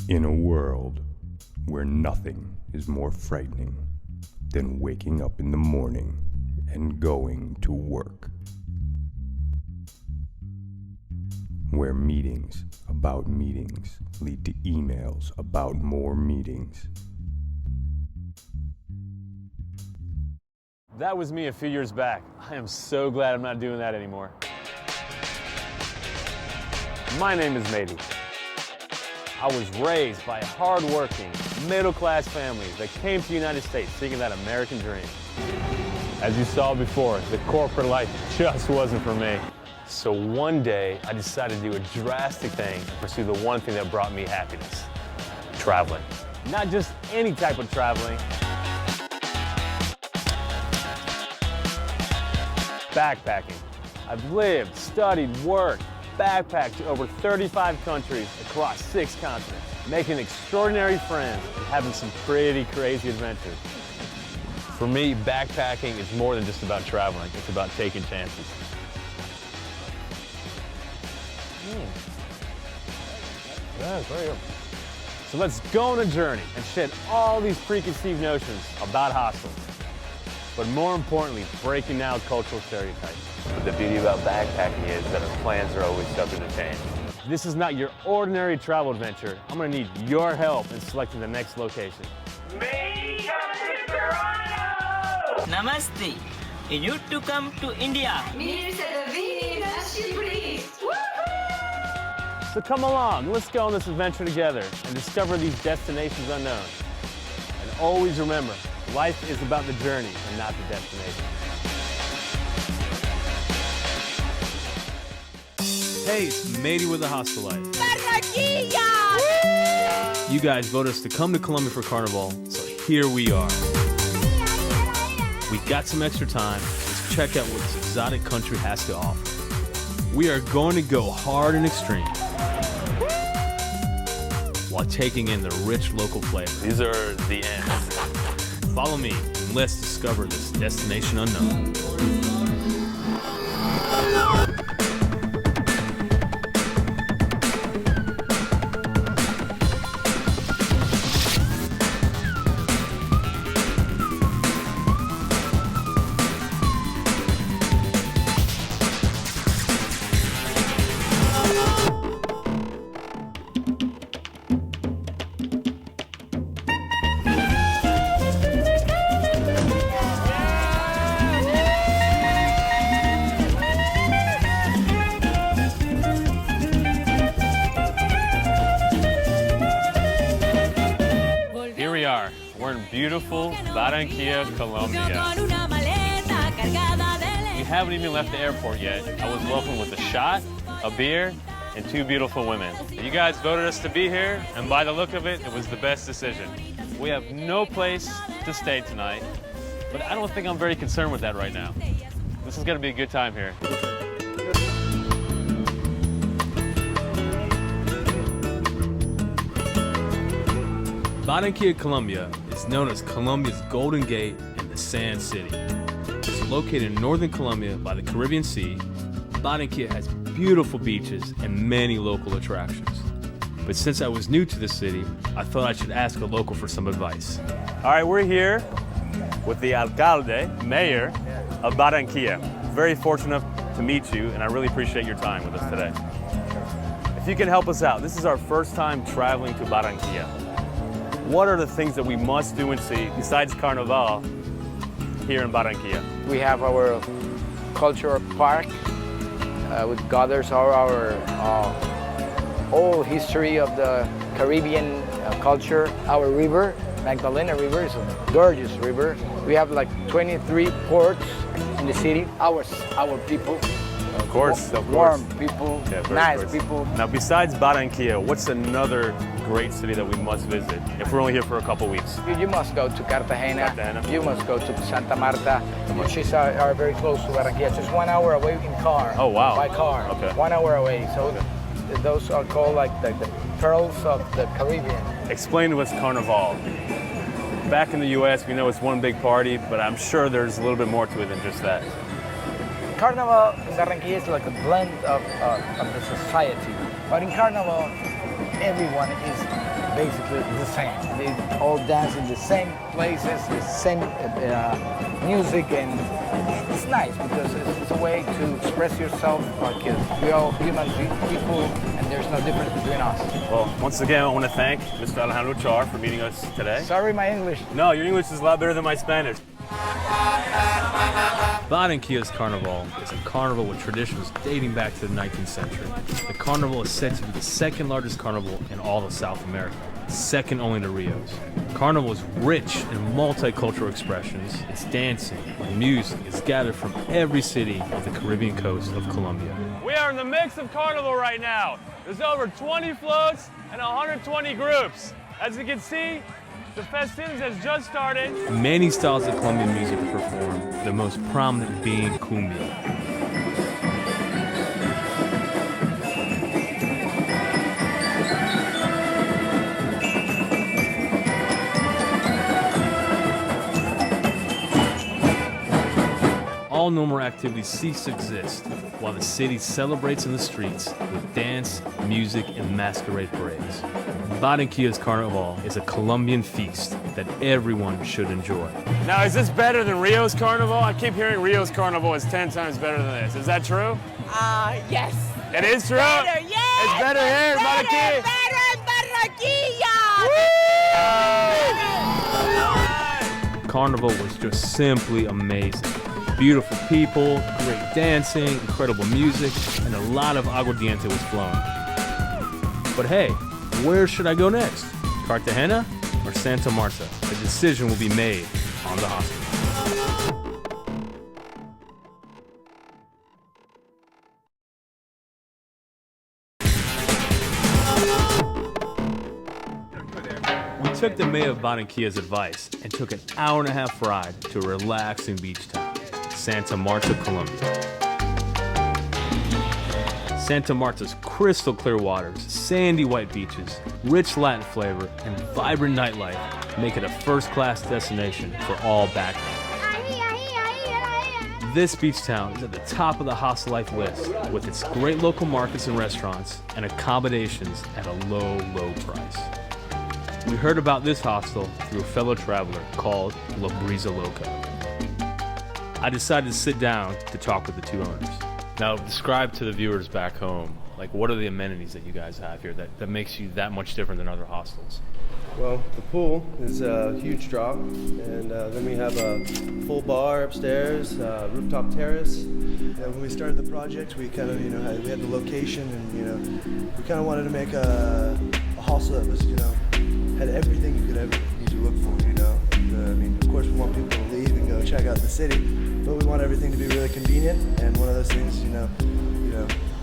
In a world where nothing is more frightening than waking up in the morning and going to work, where meetings about meetings lead to emails about more meetings. That was me a few years back. I am so glad I'm not doing that anymore. My name is Mady. I was raised by a hard-working, middle-class family that came to the United States seeking that American dream. As you saw before, the corporate life just wasn't for me. So one day, I decided to do a drastic thing and pursue the one thing that brought me happiness: traveling. Not just any type of traveling. Backpacking. I've lived, studied, worked, backpacked to over 35 countries across 6 continents, making extraordinary friends and having some pretty crazy adventures. For me, backpacking is more than just about traveling. It's about taking chances. Yeah, very good. So let's go on a journey and shed all these preconceived notions about hostels. But more importantly, breaking down cultural stereotypes. The beauty about backpacking is that our plans are always subject to change. This is not your ordinary travel adventure. I'm gonna need your help in selecting the next location. Namaste. You need to come to India. So come along, let's go on this adventure together and discover these destinations unknown. And always remember, life is about the journey and not the destination. Hey, it's Mady with the Hostel Life. You guys voted us to come to Colombia for Carnival, so here we are. We got some extra time. Let's check out what this exotic country has to offer. We are going to go hard and extreme while taking in the rich local flavor. These are the ends. Follow me and let's discover this destination unknown. We're in beautiful Barranquilla, Colombia. We haven't even left the airport yet. I was welcomed with a shot, a beer, and 2 beautiful women. You guys voted us to be here, and by the look of it, it was the best decision. We have no place to stay tonight, but I don't think I'm very concerned with that right now. This is gonna be a good time here. Barranquilla, Colombia is known as Colombia's Golden Gate and the Sand City. It's located in northern Colombia by the Caribbean Sea. Barranquilla has beautiful beaches and many local attractions. But since I was new to the city, I thought I should ask a local for some advice. All right, we're here with the alcalde, mayor of Barranquilla. Very fortunate to meet you, and I really appreciate your time with us today. If you can help us out, this is our first time traveling to Barranquilla. What are the things that we must do and see besides Carnival here in Barranquilla? We have our cultural park, which gathers all our old history of the Caribbean culture. Our river, Magdalena River, is a gorgeous river. We have like 23 ports in the city. Our people. Of course, warm people, yeah, nice people. Now, besides Barranquilla, what's another great city that we must visit if we're only here for a couple weeks? You must go to Cartagena. You must go to Santa Marta, which is are very close to Barranquilla. Just 1 hour away in car. Oh, wow. By car. Okay. 1 hour away. So those are called like the pearls of the Caribbean. Explain to us Carnival. Back in the U.S., we know it's one big party, but I'm sure there's a little bit more to it than just that. Carnival in Barranquilla is like a blend of the society. But in Carnival, everyone is basically the same. They all dance in the same places, the same music, and it's nice because it's a way to express yourself. Because we're all human people, and there's no difference between us. Well, once again, I want to thank Mr. Alejandro Char for meeting us today. Sorry, my English. No, your English is a lot better than my Spanish. Barranquilla's Carnival is a carnival with traditions dating back to the 19th century. The carnival is said to be the second largest carnival in all of South America, second only to Rio's. Carnival is rich in multicultural expressions. Its dancing and music is gathered from every city of the Caribbean coast of Colombia. We are in the mix of Carnival right now. There's over 20 floats and 120 groups. As you can see, the festivities has just started. Many styles of Colombian music are performed, the most prominent being cumbia. All normal activities cease to exist while the city celebrates in the streets with dance, music, and masquerade parades. Barranquilla's Carnival is a Colombian feast that everyone should enjoy. Now, is this better than Rio's Carnival? I keep hearing Rio's Carnival is 10 times better than this. Is that true? Yes. It is true? Better, yes. It's better here in Barranquilla. Better in Barranquilla. Carnival was just simply amazing. Beautiful people, great dancing, incredible music, and a lot of aguardiente was flowing. But hey, where should I go next? Cartagena or Santa Marta? The decision will be made on the hospital. We took the mayor of Barranquilla's advice and took an hour-and-a-half ride to a relaxing beach town, Santa Marta, Colombia. Santa Marta's crystal clear waters, sandy white beaches, rich Latin flavor, and vibrant nightlife make it a first-class destination for all backgrounds. This beach town is at the top of the hostel life list with its great local markets and restaurants and accommodations at a low, low price. We heard about this hostel through a fellow traveler called La Brisa Loca. I decided to sit down to talk with the two owners. Now, describe to the viewers back home, like, what are the amenities that you guys have here that makes you that much different than other hostels? Well, the pool is a huge draw, and then we have a full bar upstairs, rooftop terrace. And when we started the project, we kind of, we had the location, and we kind of wanted to make a hostel that was, had everything you could ever need to look for. Of course, we want people to leave and go check out the city, but we want everything to be really convenient. And one of those things,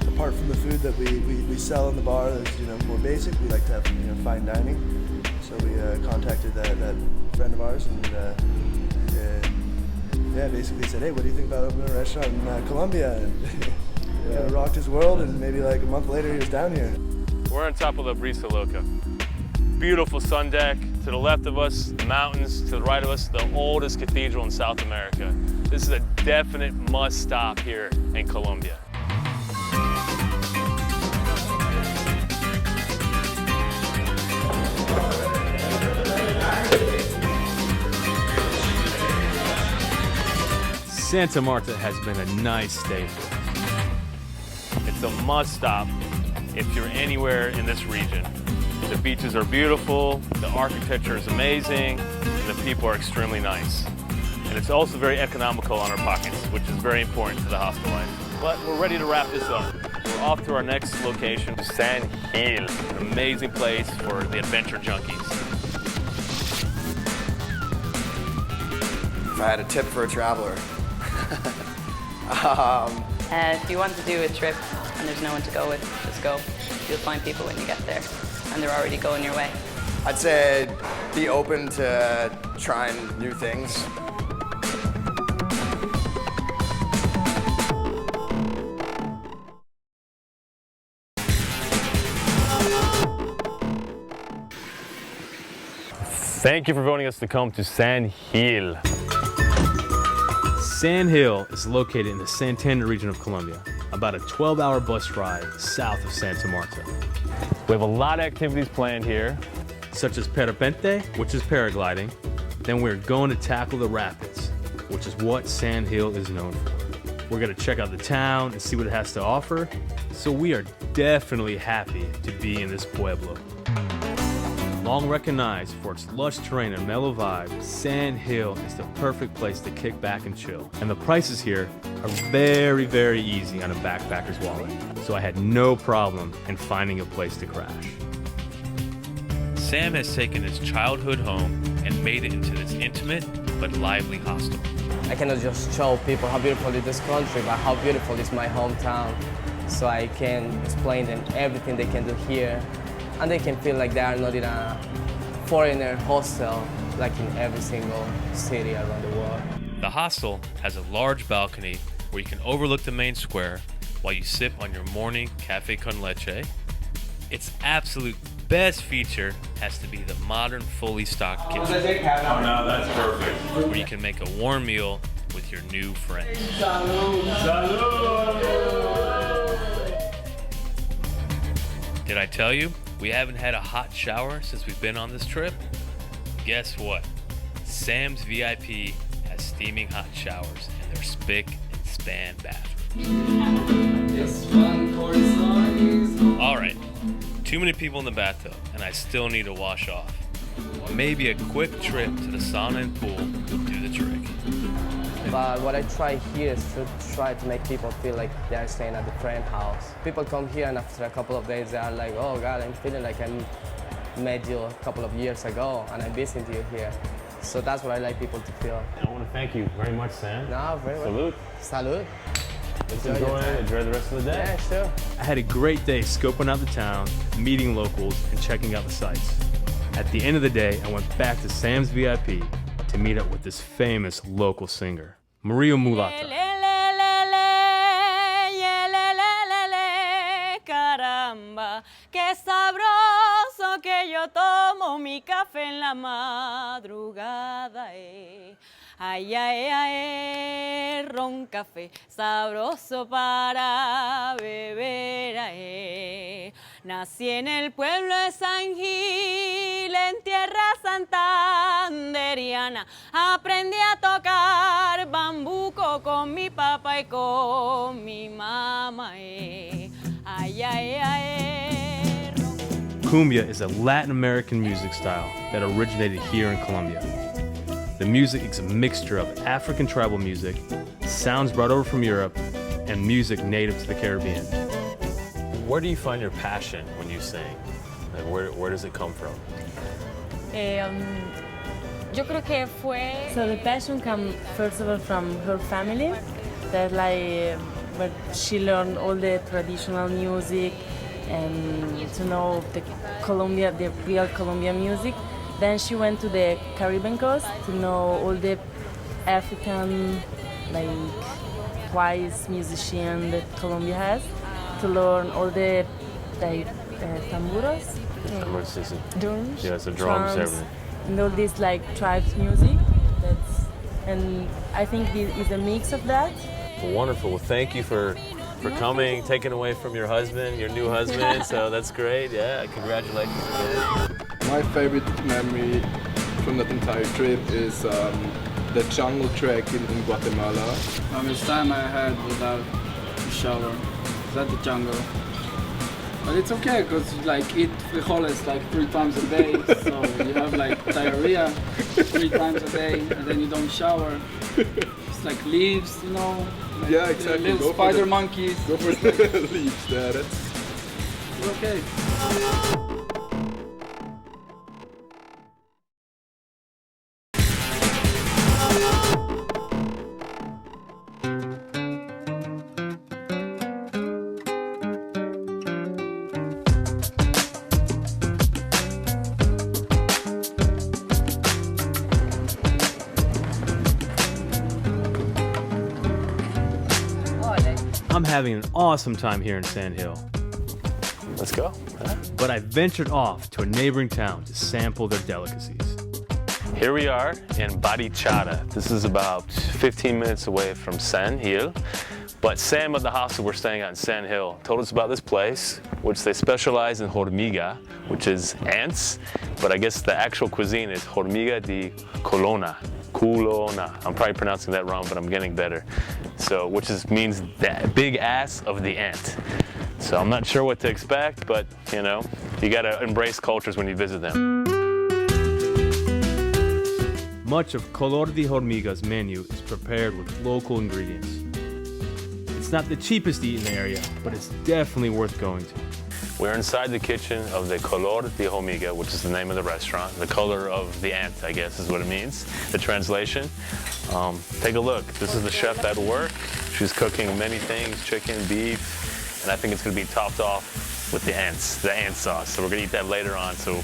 apart from the food that we sell in the bar that's more basic, we like to have fine dining. So we contacted that friend of ours and basically said, hey, what do you think about opening a restaurant in Colombia? And rocked his world, and maybe like a month later he was down here. We're on top of La Brisa Loca. Beautiful sun deck. To the left of us, the mountains. To the right of us, the oldest cathedral in South America. This is a definite must stop here in Colombia. Santa Marta has been a nice stay for us. It's a must stop if you're anywhere in this region. The beaches are beautiful, the architecture is amazing, and the people are extremely nice. And it's also very economical on our pockets, which is very important to the hostel life. But we're ready to wrap this up. We're off to our next location, San Gil, an amazing place for the adventure junkies. If I had a tip for a traveler, if you want to do a trip and there's no one to go with, just go. You'll find people when you get there, and they're already going your way. I'd say be open to trying new things. Thank you for voting us to come to San Gil. Sand Hill is located in the Santander region of Colombia, about a 12-hour bus ride south of Santa Marta. We have a lot of activities planned here. Such as parapente, which is paragliding. Then we're going to tackle the rapids, which is what Sand Hill is known for. We're gonna check out the town and see what it has to offer. So we are definitely happy to be in this pueblo. Long recognized for its lush terrain and mellow vibe, Sand Hill is the perfect place to kick back and chill. And the prices here are very, very easy on a backpacker's wallet. So I had no problem in finding a place to crash. Sam has taken his childhood home and made it into this intimate but lively hostel. I cannot just show people how beautiful is this country, but how beautiful is my hometown. So I can explain them everything they can do here, and they can feel like they are not in a foreigner hostel like in every single city around the world. The hostel has a large balcony where you can overlook the main square while you sip on your morning cafe con leche. Its absolute best feature has to be the modern, fully stocked kitchen. Oh no, that's perfect. Where you can make a warm meal with your new friends. Did I tell you we haven't had a hot shower since we've been on this trip? Guess what? Sam's VIP has steaming hot showers in their spick and span bathrooms. All right, too many people in the bathtub, and I still need to wash off. Maybe a quick trip to the sauna and pool will do the trick. But what I try here is to try to make people feel like they're staying at the friend house. People come here and after a couple of days they are like, oh God, I'm feeling like I met you a couple of years ago and I'm visiting you here. So that's what I like people to feel. I want to thank you very much, Sam. No, very well. Salute. Salud. Let's enjoy the rest of the day. Yeah, sure. I had a great day scoping out the town, meeting locals, and checking out the sights. At the end of the day, I went back to Sam's VIP to meet up with this famous local singer, Maria Mulata. Caramba, qué sabroso que yo tomo mi café en la madrugada, Ay, ay, ay, ron café, sabroso para beber, Nací en el pueblo de San Gil, en tierra santanderiana. Aprendí a tocar bambuco con mi papá y con mi mamá, Ay, ay, ay, Cumbia is a Latin American music style that originated here in Colombia. The music is a mixture of African tribal music, sounds brought over from Europe, and music native to the Caribbean. Where do you find your passion when you sing? And where does it come from? Yo creo que fue... So the passion comes first of all from her family, that like where she learned all the traditional music and to know the real Colombian music. Then she went to the Caribbean coast to know all the African like wise musicians that Colombia has, to learn all the like tamburos, drums, yes, the drums, everything, and all this like tribes music. And I think this is a mix of that. Well, wonderful. Well, thank you for coming, taking away from your husband, your new husband. So that's great. Yeah, congratulations again. My favorite memory from that entire trip is the jungle trek in Guatemala. Longest time I had without a shower was at the jungle. But it's okay because you like eat frijoles like 3 times a day, so you have like diarrhea 3 times a day, and then you don't shower. It's like leaves, you know. Like yeah, exactly. Little spider monkeys. Go for the leaves there. That's okay. I'm having an awesome time here in Sand Hill. Let's go. But I ventured off to a neighboring town to sample their delicacies. Here we are in Barichara. This is about 15 minutes away from Sand Hill. But Sam of the hostel we're staying at in Sand Hill told us about this place, which they specialize in hormiga, which is ants. But I guess the actual cuisine is hormiga de Colona. I'm probably pronouncing that wrong, but I'm getting better. So, which means the big ass of the ant. So I'm not sure what to expect, but you know, you gotta embrace cultures when you visit them. Much of Color de Hormiga's menu is prepared with local ingredients. It's not the cheapest to eat in the area, but it's definitely worth going to. We're inside the kitchen of the Color de Hormiga, which is the name of the restaurant. The color of the ant, I guess, is what it means, the translation. Take a look. This is the chef at work. She's cooking many things, chicken, beef, and I think it's gonna be topped off with the ant sauce. So we're gonna eat that later on. So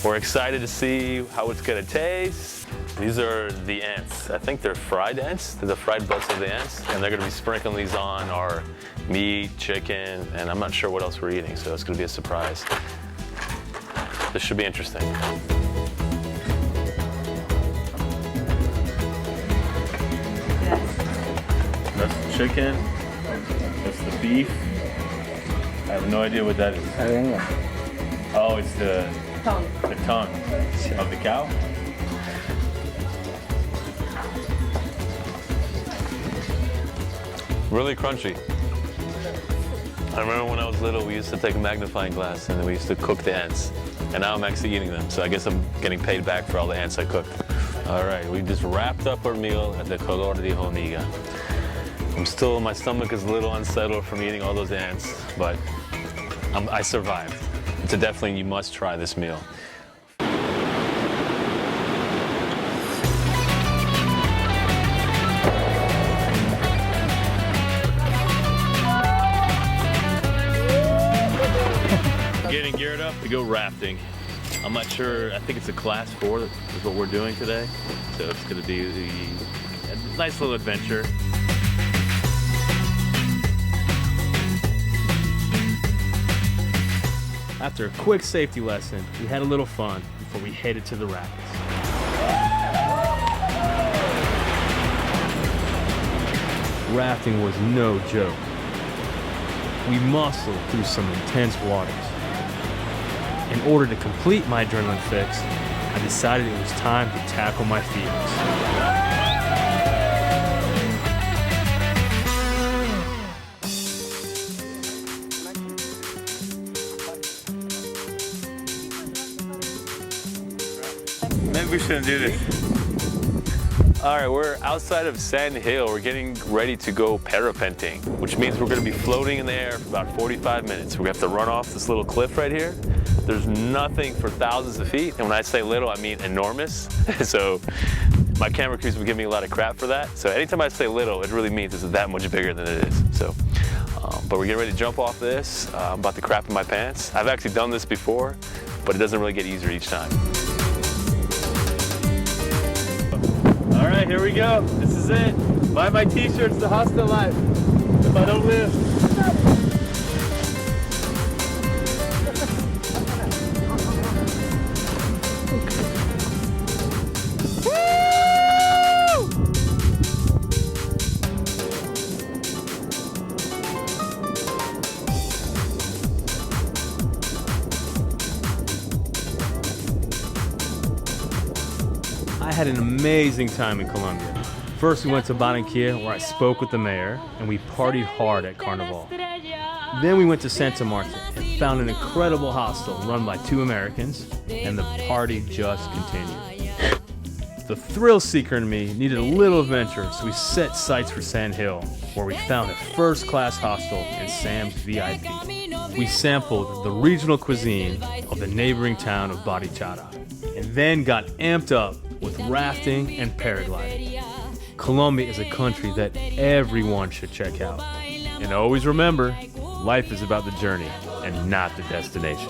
we're excited to see how it's gonna taste. These are the ants. I think they're fried ants. They're the fried butts of the ants. And they're gonna be sprinkling these on our meat, chicken, and I'm not sure what else we're eating, so it's gonna be a surprise. This should be interesting. That's the chicken. That's the beef. I have no idea what that is. Oh, it's the tongue of the cow. Really crunchy. I remember when I was little, we used to take a magnifying glass and then we used to cook the ants. And now I'm actually eating them, so I guess I'm getting paid back for all the ants I cooked. All right, we just wrapped up our meal at the Color de Hormiga. My stomach is a little unsettled from eating all those ants, but I survived. It's definitely, you must try this meal. Getting geared up to go rafting. I'm not sure, I think it's a class 4 is what we're doing today. So it's gonna be a nice little adventure. After a quick safety lesson, we had a little fun before we headed to the rapids. Rafting was no joke. We muscled through some intense waters. In order to complete my adrenaline fix, I decided it was time to tackle my feelings. Maybe we shouldn't do this. All right, we're outside of Sand Hill. We're getting ready to go parapenting, which means we're gonna be floating in the air for about 45 minutes. We're gonna have to run off this little cliff right here. There's nothing for thousands of feet, and when I say little, I mean enormous. So my camera crews would give me a lot of crap for that. So anytime I say little, it really means it's that much bigger than it is. So, but we're getting ready to jump off this. I'm about to crap in my pants. I've actually done this before, but it doesn't really get easier each time. All right, here we go. This is it. Buy my t-shirts, the hostel life. If I don't live. I had an amazing time in Colombia. First, we went to Barranquilla, where I spoke with the mayor, and we partied hard at Carnival. Then we went to Santa Marta and found an incredible hostel run by 2 Americans, and the party just continued. The thrill seeker in me needed a little adventure, so we set sights for Sand Hill, where we found a first-class hostel in Sam's VIP. We sampled the regional cuisine of the neighboring town of Barichara, and then got amped up with rafting and paragliding. Colombia is a country that everyone should check out. And always remember, life is about the journey and not the destination.